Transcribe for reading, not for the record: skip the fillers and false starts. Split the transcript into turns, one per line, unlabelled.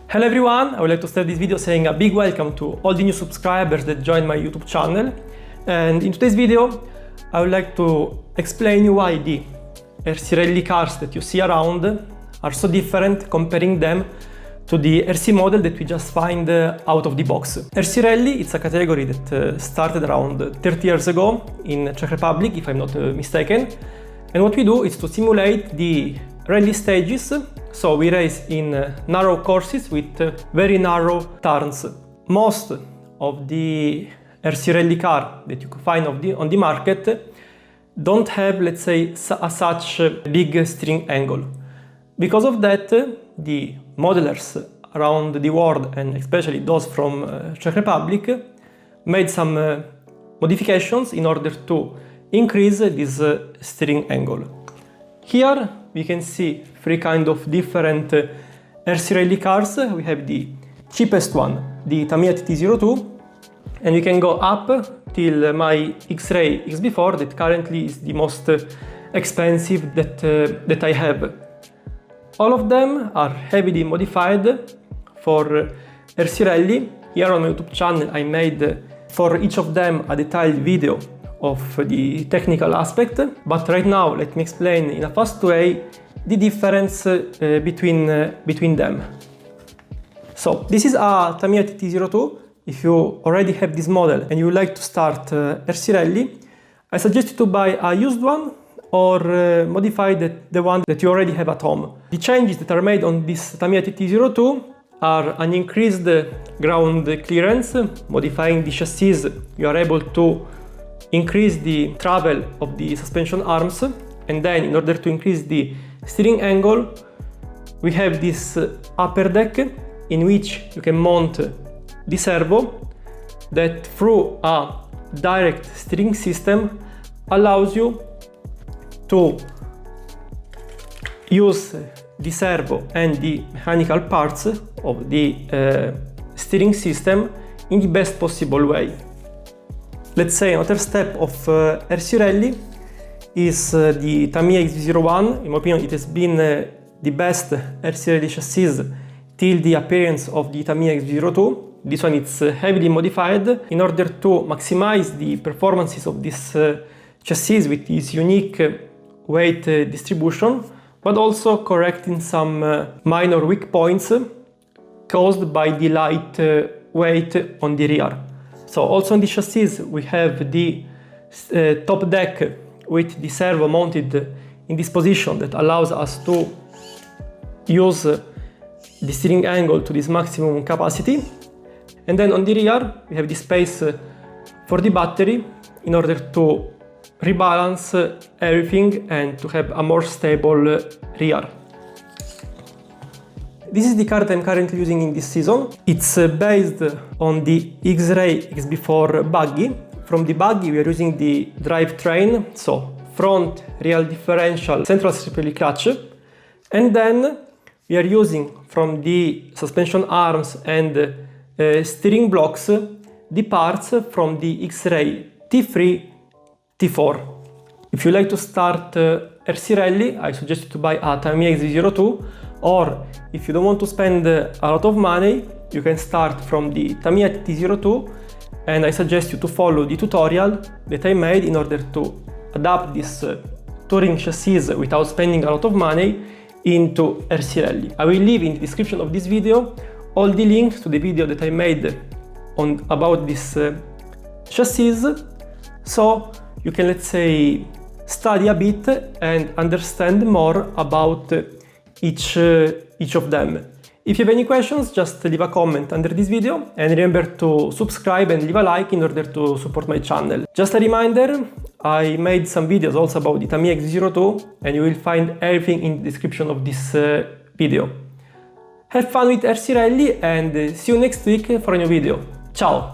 Hello everyone, I would like to start this video saying a big welcome to all the new subscribers that joined my YouTube channel. And in today's video, I would like to explain you why the RC Rally cars that you see around are so different comparing them to the RC model that we just find out of the box. RC Rally, it's a category that started around 30 years ago in Czech Republic, if I'm not mistaken. And what we do is to simulate the rally stages. So we race in narrow courses with very narrow turns. Most of the RC Rally car that you can find on the market don't have, let's say, such big steering angle. Because of that, the modelers around the world, and especially those from Czech Republic, made some modifications in order to increase this steering angle. Here we can see three kind of different RC Rally cars. We have the cheapest one, the Tamiya TT-02, and we can go up till my Xray XB4 that currently is the most expensive that I have. All of them are heavily modified for RC Rally. Here on my YouTube channel I made for each of them a detailed video of the technical aspect, but right now let me explain in a fast way the difference between them. So this is a Tamiya TT-02. If you already have this model and you would like to start RC Rally, I suggest you to buy a used one or modify the one that you already have at home. The changes that are made on this Tamiya TT-02 are an increased ground clearance. Modifying the chassis, you are able to increase the travel of the suspension arms, and then in order to increase the steering angle, we have this upper deck in which you can mount the servo that through a direct steering system allows you to use the servo and the mechanical parts of the steering system in the best possible way. Let's say another step of RC Rally is the Tamiya XV-01. In my opinion, it has been the best RC Rally chassis till the appearance of the Tamiya XV-02. This one is heavily modified in order to maximize the performances of this chassis with its unique weight distribution, but also correcting some minor weak points caused by the light weight on the rear. So also in the chassis we have the top deck with the servo mounted in this position that allows us to use the steering angle to this maximum capacity. And then on the rear we have the space for the battery in order to rebalance everything and to have a more stable rear. This is the car that I'm currently using in this season. It's based on the Xray XB4 buggy. From the buggy we are using the drivetrain, so front, rear differential, central strip clutch, and then we are using from the suspension arms and steering blocks the parts from the Xray T3, T4. If you like to start RC Rally, I suggest you to buy a Tamiya XV-02, or if you don't want to spend a lot of money, you can start from the Tamiya TT-02, and I suggest you to follow the tutorial that I made in order to adapt this touring chassis without spending a lot of money into RC Rally. I will leave in the description of this video all the links to the video that I made about this chassis, so you can, let's say, study a bit and understand more about each of them. If you have any questions, just leave a comment under this video, and remember to subscribe and leave a like in order to support my channel. Just a reminder, I made some videos also about the Tamiya XV-02, and you will find everything in the description of this video. Have fun with RC Rally and see you next week for a new video. Ciao!